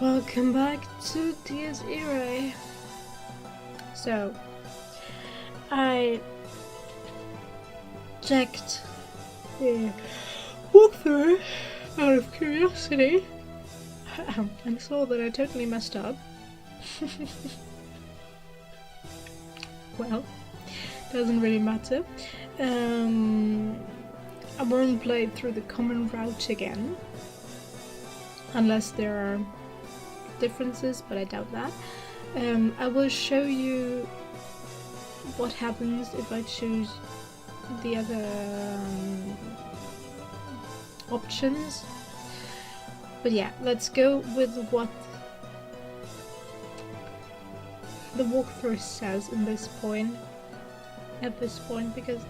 Welcome back to DS Irae. So, I checked the walkthrough out of curiosity and saw that I totally messed up. Well, doesn't really matter. I won't play through the common route again, unless there are differences, but I doubt that. I will show you what happens if I choose the other options. But yeah, let's go with what the walkthrough says at this point, because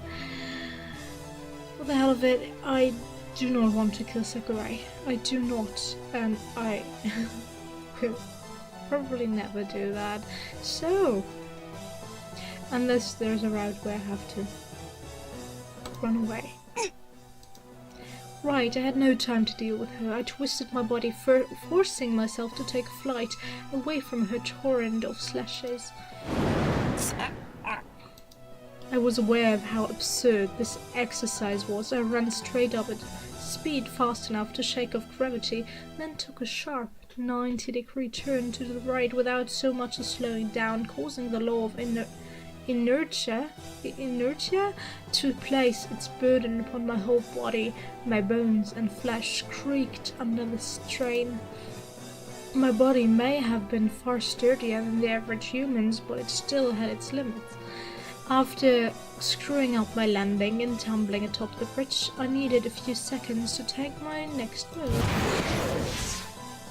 for the hell of it, I do not want to kill Sakurai. I do not, and I will probably never do that. So, unless there's a route where I have to run away. Right, I had no time to deal with her. I twisted my body, forcing myself to take flight away from her torrent of slashes. I was aware of how absurd this exercise was. I ran straight up at speed fast enough to shake off gravity, then took a sharp 90-degree turn to the right without so much as slowing down, causing the law of inertia to place its burden upon my whole body. My bones and flesh creaked under the strain. My body may have been far sturdier than the average human's, but it still had its limits. After screwing up my landing and tumbling atop the bridge, I needed a few seconds to take my next move.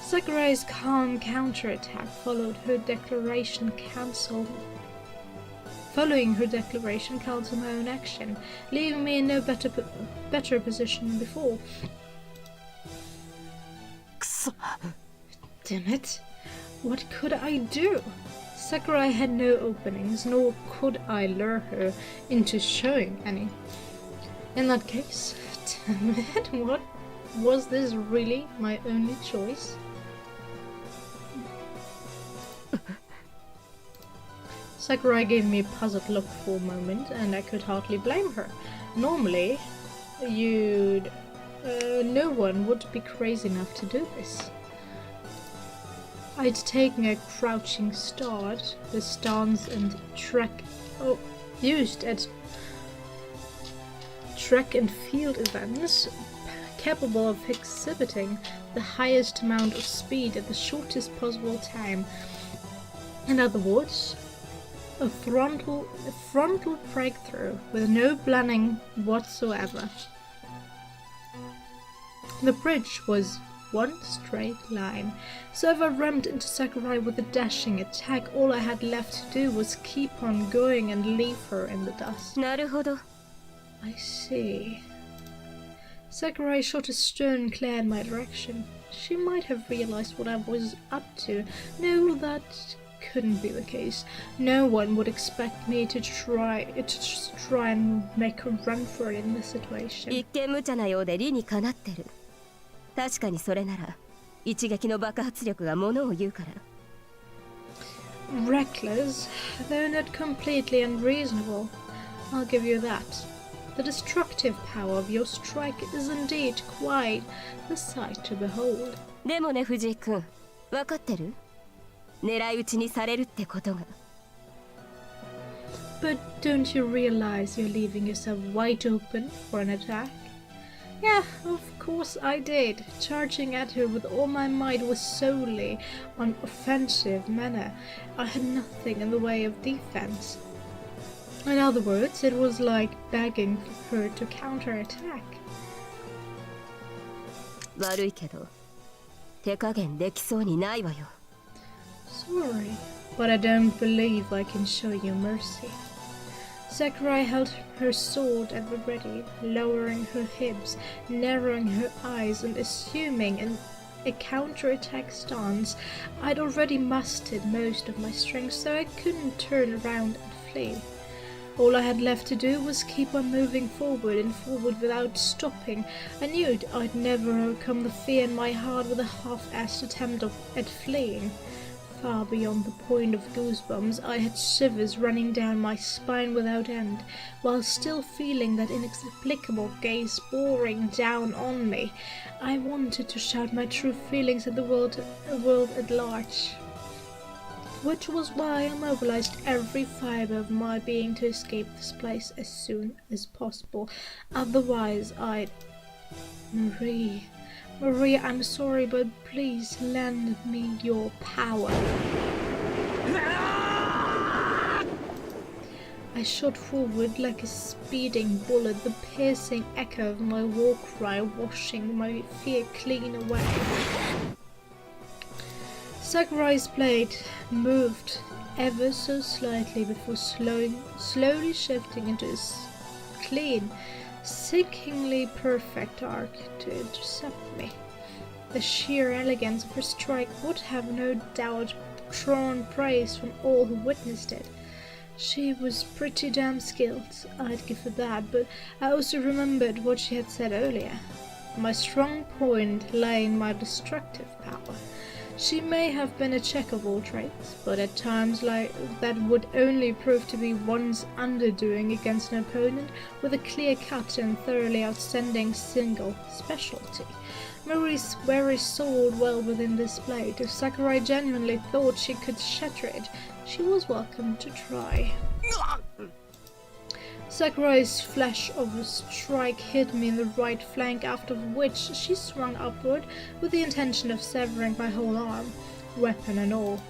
Sakurai's calm counterattack following her declaration cancelled my own action, leaving me in no better position than before. Damn it! What could I do? Sakurai had no openings, nor could I lure her into showing any. In that case, damn it, what was this really my only choice? Sakurai gave me a puzzled look for a moment, and I could hardly blame her. Normally, no one would be crazy enough to do this. I'd taken a crouching start, the stance and used at track and field events, capable of exhibiting the highest amount of speed at the shortest possible time. In other words, a frontal breakthrough with no planning whatsoever. The bridge was one straight line, so if I rammed into Sakurai with a dashing attack, all I had left to do was keep on going and leave her in the dust. I see. Sakurai shot a stern glare in my direction. She might have realized what I was up to. No, that couldn't be the case. No one would expect me to try and make her run for it in this situation. 確かにそれなら一撃の爆発力がものを言うから。 Reckless, though not completely unreasonable. I'll give you that. The destructive power of your strike is indeed quite the sight to behold. でもね、藤井君、分かってる？狙い撃ちにされるってことが。 But don't you realize you're leaving yourself wide open for an attack? Yeah, of course I did. Charging at her with all my might was solely on offensive manner. I had nothing in the way of defense. In other words, it was like begging her to counterattack. 悪いけど、手加減できそうにないわよ。 Sorry, but I don't believe I can show you mercy. Sakurai held her sword at the ready, lowering her hips, narrowing her eyes, and assuming a counterattack stance. I'd already mustered most of my strength, so I couldn't turn around and flee. All I had left to do was keep on moving forward and forward without stopping. I knew I'd never overcome the fear in my heart with a half-assed attempt at fleeing. Far beyond the point of goosebumps, I had shivers running down my spine without end, while still feeling that inexplicable gaze boring down on me. I wanted to shout my true feelings at the world at large, which was why I mobilized every fiber of my being to escape this place as soon as possible. Otherwise, Marie, I'm sorry, but please lend me your power. I shot forward like a speeding bullet, the piercing echo of my war cry washing my fear clean away. Sakurai's blade moved ever so slightly before slowly shifting into a clean, sickeningly perfect arc to intercept me. The sheer elegance of her strike would have no doubt drawn praise from all who witnessed it. She was pretty damn skilled, I'd give her that, but I also remembered what she had said earlier. My strong point lay in my destructive power. She may have been a jack of all trades, but at times like that would only prove to be one's underdoing against an opponent with a clear-cut and thoroughly outstanding single specialty. Marie's very sword well within this blade. If Sakurai genuinely thought she could shatter it, she was welcome to try. Sakurai's flash of a strike hit me in the right flank, after which she swung upward with the intention of severing my whole arm, weapon and all.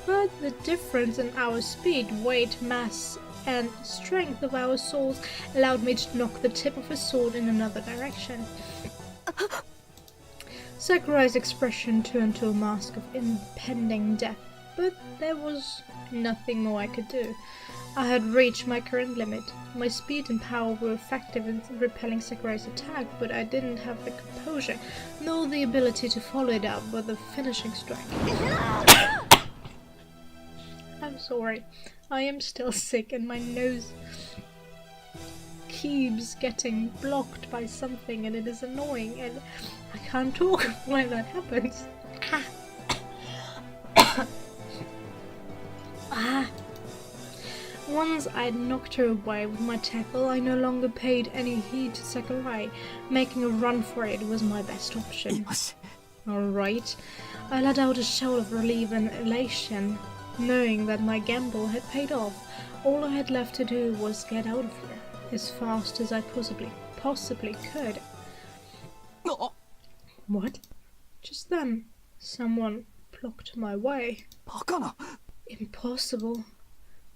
But the difference in our speed, weight, mass, and strength of our swords allowed me to knock the tip of her sword in another direction. Sakurai's expression turned to a mask of impending death, but there was nothing more I could do. I had reached my current limit. My speed and power were effective in repelling Sakurai's attack, but I didn't have the composure, nor the ability to follow it up with a finishing strike. I'm sorry. I am still sick and my nose keeps getting blocked by something and it is annoying and I can't talk when that happens. Once I'd knocked her away with my tackle, I no longer paid any heed to Sakurai. Making a run for it was my best option. Alright. I let out a shout of relief and elation, knowing that my gamble had paid off. All I had left to do was get out of here as fast as I possibly could. What? Just then, someone blocked my way. Impossible.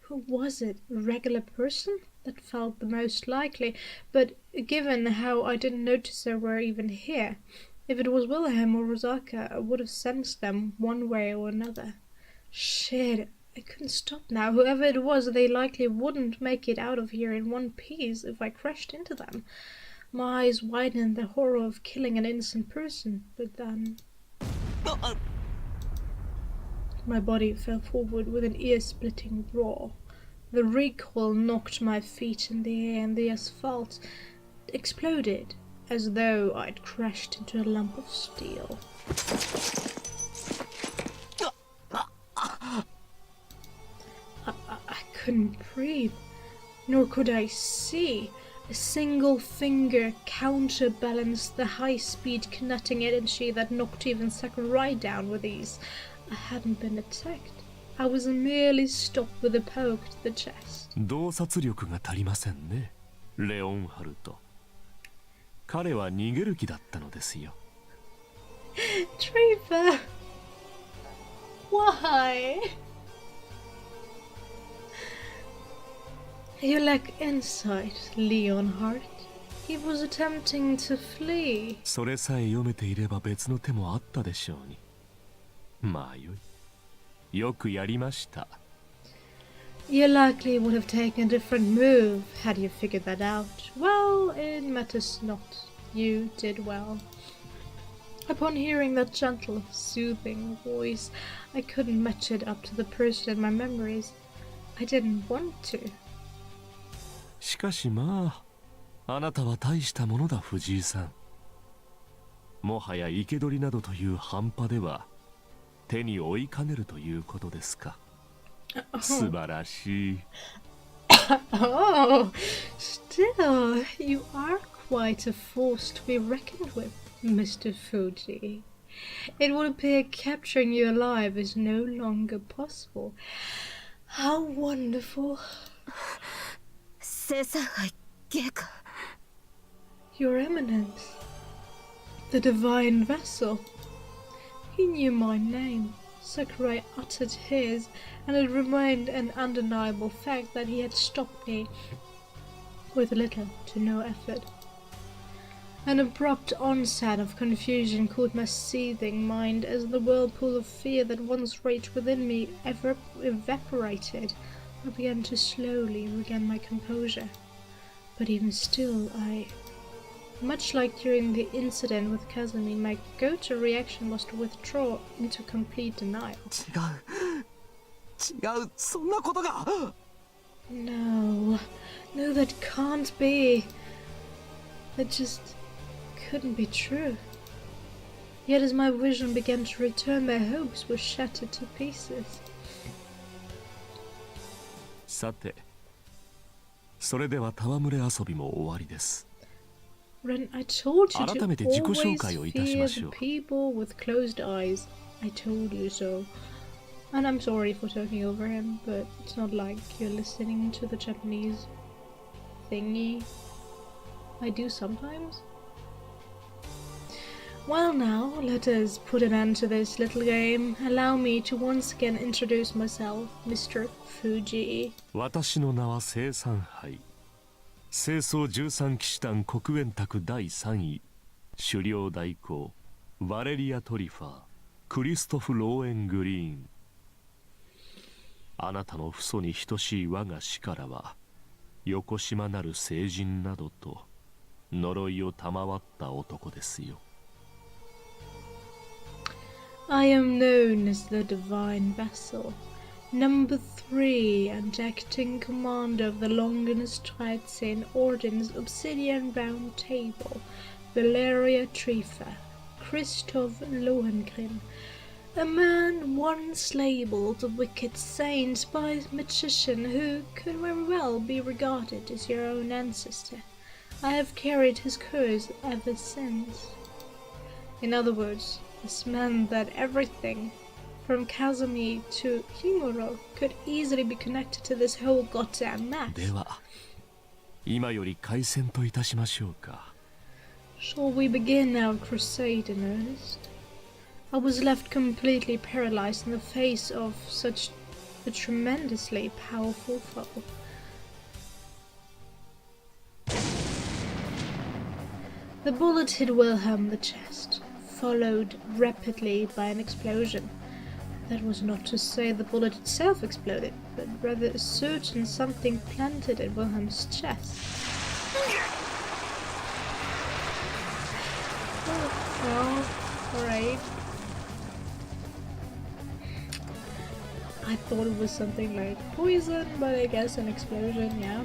Who was it? A regular person? That felt the most likely, but given how I didn't notice they were even here, if it was Wilhelm or Rosaka, I would have sensed them one way or another. Shit, I couldn't stop now. Whoever it was, they likely wouldn't make it out of here in one piece if I crashed into them. My eyes widened in the horror of killing an innocent person, but then my body fell forward with an ear-splitting roar. The recoil knocked my feet in the air and the asphalt exploded as though I'd crashed into a lump of steel. I couldn't breathe, nor could I see. A single finger counterbalanced the high-speed cutting energy that knocked even Sakurai down with ease. I hadn't been attacked. I was merely stopped with a poke to the chest. 洞察力が足りませんね、レオンハルト。彼は逃げる気だったのですよ。Trevor! Why? You lack insight, Leonhardt. He was attempting to flee. それさえ読めていれば別の手もあったでしょうに。まあよい。よくやりました。You likely would have taken a different move had you figured that out. Well, it matters not. You did well. Upon hearing that gentle, soothing voice, I couldn't match it up to the person in my memories. I didn't want to. しかしまあ、あなたは大したものだ、藤井さん。もはや生け捕りなどという半端では手に負いかねるということですか。素晴らしい。Oh, still, you are quite a force to be reckoned with, Mr. Fuji. It would appear capturing you alive is no longer possible. How wonderful. 生産杯ゲか。 Your Eminence, the divine vessel. He knew my name. Sakurai uttered his, and it remained an undeniable fact that he had stopped me with little to no effort. An abrupt onset of confusion caught my seething mind as the whirlpool of fear that once raged within me evaporated. I began to slowly regain my composure. But even still, much like during the incident with Kazumi, my go-to reaction was to withdraw into complete denial. 違う、そんなことが。 No, that can't be. That just couldn't be true. Yet as my vision began to return, my hopes were shattered to pieces. さて、それでは戯れ遊びも終わりです。 Ren, I told you to 改めて自己紹 always 介をいたしま fear し the ょう。 people with closed eyes. I told you so. And I'm sorry for talking over him, but it's not like you're listening to the Japanese thingy. I do sometimes. Well now, let us put an end to this little game. Allow me to once again introduce myself, Mr. Fuji. 私の名は聖三杯。清掃13騎士団国園卓第3位狩猟代行バレリア・トリファークリストフ・ローエン・グリーン。あなたの父祖に等しい我が死からは横島なる聖人などと呪いを賜った男ですよ。 I am known as the divine vessel, number 3 and acting commander of the Longinus-Trizen Orden's Obsidian Round Table, Valeria Trifa, Christoph Lohengrin, a man once labelled a wicked saint by a magician who could very well be regarded as your own ancestor. I have carried his curse ever since. In other words, this meant that everything, from Kazumi to Himuro, could easily be connected to this whole goddamn mess. では、今より開戦といたしましょうか。 Shall we begin our crusade in earnest? I was left completely paralyzed in the face of such a tremendously powerful foe. The bullet hit Wilhelm in the chest, followed rapidly by an explosion. That was not to say the bullet itself exploded, but rather a certain something planted in Wilhelm's chest. Oh, alright. I thought it was something like poison, but I guess an explosion, yeah.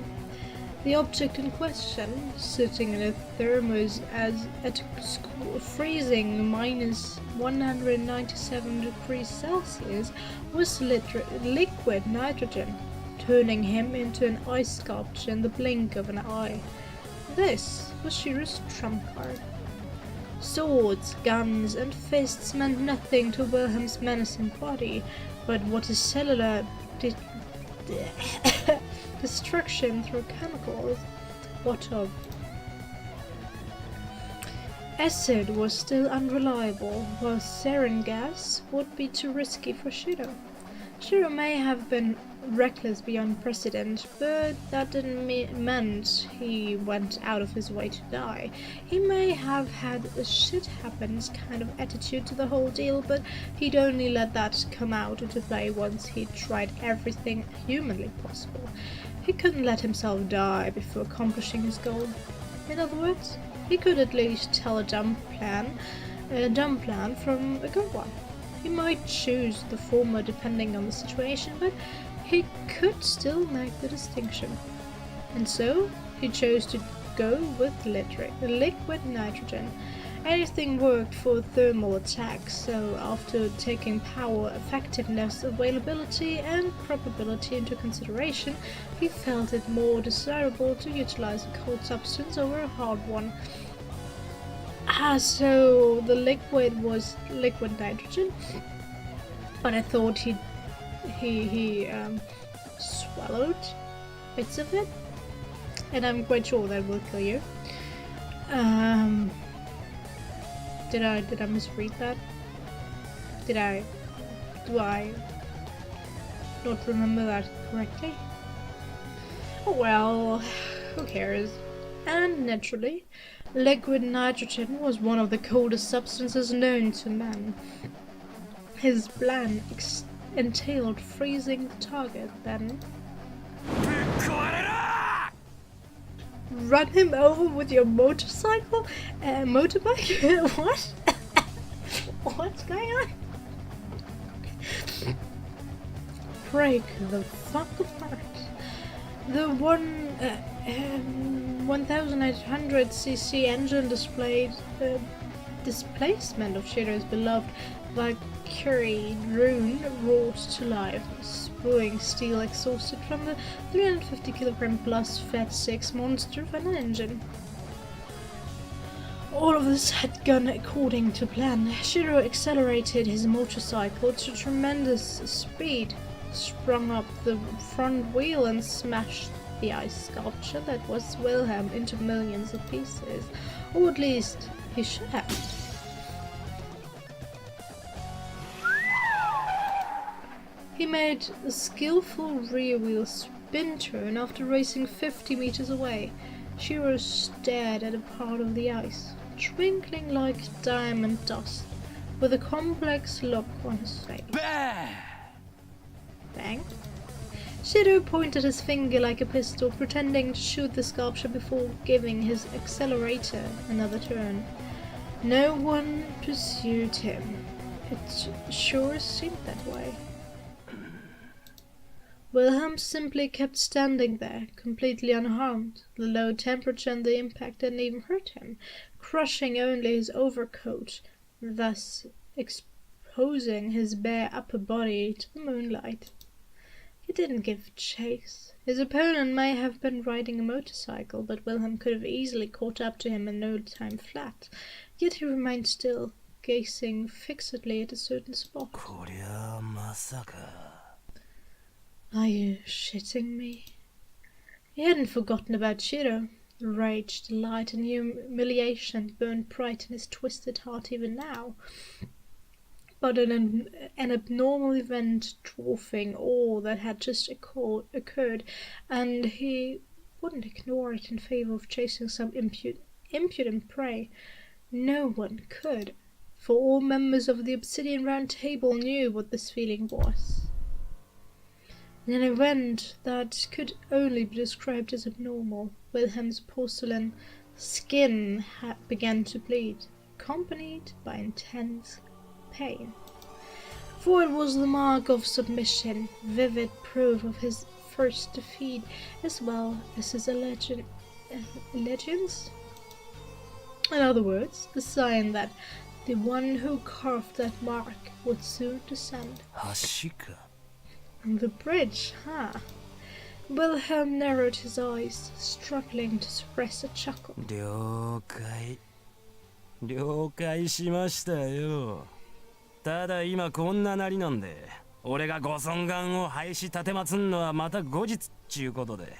The object in question, sitting in a thermos at freezing minus 197 degrees Celsius, was liquid nitrogen, turning him into an ice sculpture in the blink of an eye. This was Shiro's trump card. Swords, guns, and fists meant nothing to Wilhelm's menacing body, but what his cellular destruction through chemicals, what of? Acid was still unreliable, while sarin gas would be too risky for Shiro. Shiro may have been reckless beyond precedent, but that didn't meant he went out of his way to die. He may have had a shit happens kind of attitude to the whole deal, but he'd only let that come out into play once he'd tried everything humanly possible. He couldn't let himself die before accomplishing his goal. In other words, he could at least tell a dumb plan from a good one. He might choose the former depending on the situation, but he could still make the distinction. And so he chose to go with liquid nitrogen. Anything worked for thermal attacks, so after taking power, effectiveness, availability, and probability into consideration, he felt it more desirable to utilize a cold substance over a hard one. So the liquid was liquid nitrogen, but I thought he swallowed bits of it, and I'm quite sure that will kill you. Did I misread that? Do I not remember that correctly? Oh well, who cares? And naturally, liquid nitrogen was one of the coldest substances known to man. His plan entailed freezing the target, then run him over with your motorcycle? Motorbike? What? What's going on? Break the fuck apart. The 1800cc engine displayed displacement of Shiro's beloved Valkyrie rune roared to life, spewing steel exhausted from the 350 kg plus Fat 6 monster of an engine. All of this had gone according to plan. Shiro accelerated his motorcycle to tremendous speed, sprung up the front wheel and smashed the ice sculpture that was Wilhelm into millions of pieces. Or at least he should have. He made a skillful rear wheel spin turn after racing 50 meters away. Shiro stared at a part of the ice, twinkling like diamond dust, with a complex look on his face. Bang. Shiro pointed his finger like a pistol, pretending to shoot the sculpture before giving his accelerator another turn. No one pursued him. It sure seemed that way. Wilhelm simply kept standing there, completely unharmed. The low temperature and the impact didn't even hurt him, crushing only his overcoat, thus exposing his bare upper body to the moonlight. He didn't give chase. His opponent may have been riding a motorcycle, but Wilhelm could have easily caught up to him in no time flat. Yet he remained still, gazing fixedly at a certain spot. Are you shitting me? He hadn't forgotten about Shiro. Rage, delight, and humiliation burned bright in his twisted heart even now. But an abnormal event dwarfing all that had just occurred, and he wouldn't ignore it in favor of chasing some impudent prey. No one could, for all members of the Obsidian Round Table knew what this feeling was. In an event that could only be described as abnormal, Wilhelm's porcelain skin began to bleed, accompanied by intense pain. For it was the mark of submission, vivid proof of his first defeat, as well as his allegiance. In other words, a sign that the one who carved that mark would soon descend. The bridge, huh? Wilhelm narrowed his eyes, struggling to suppress a chuckle. 了解しましたよ。ただ今こんななりなんで、俺がご尊顔を廃止立てまつんのはまた後日っちゅうことで。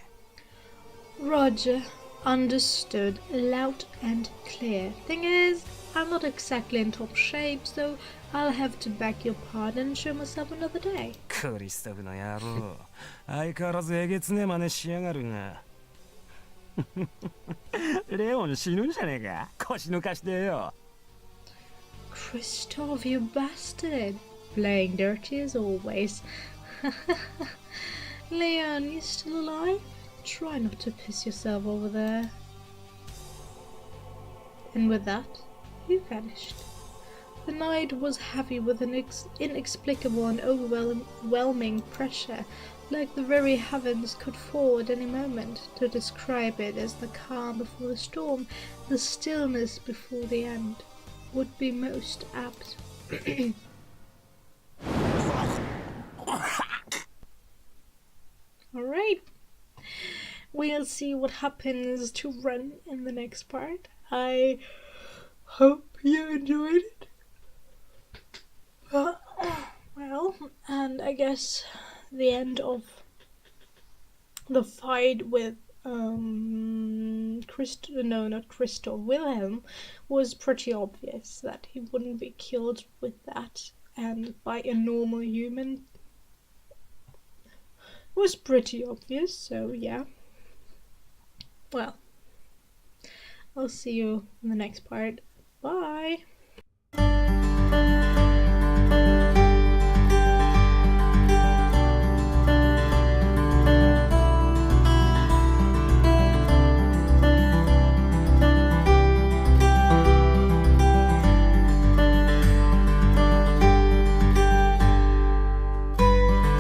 Roger understood loud and clear. Thing is, I'm not exactly in top shape, so I'll have to beg your pardon and show myself another day. クリストフの野郎、相変わらずえげつねえ真似しやがるが。レオン死ぬんじゃねえか、腰抜かしてよ。Christoph, you bastard! Playing dirty as always. Leon, you still alive? Try not to piss yourself over there. And with that, he vanished. The night was heavy with an inexplicable and overwhelming pressure, like the very heavens could fall at any moment. To describe it as the calm before the storm, the stillness before the end, would be most apt. Alright, we'll see what happens to Ren in the next part. I hope you enjoyed it. Well, and I guess the end of the fight with Wilhelm was pretty obvious that he wouldn't be killed with that, and by a normal human was pretty obvious, so yeah. Well, I'll see you in the next part. Bye!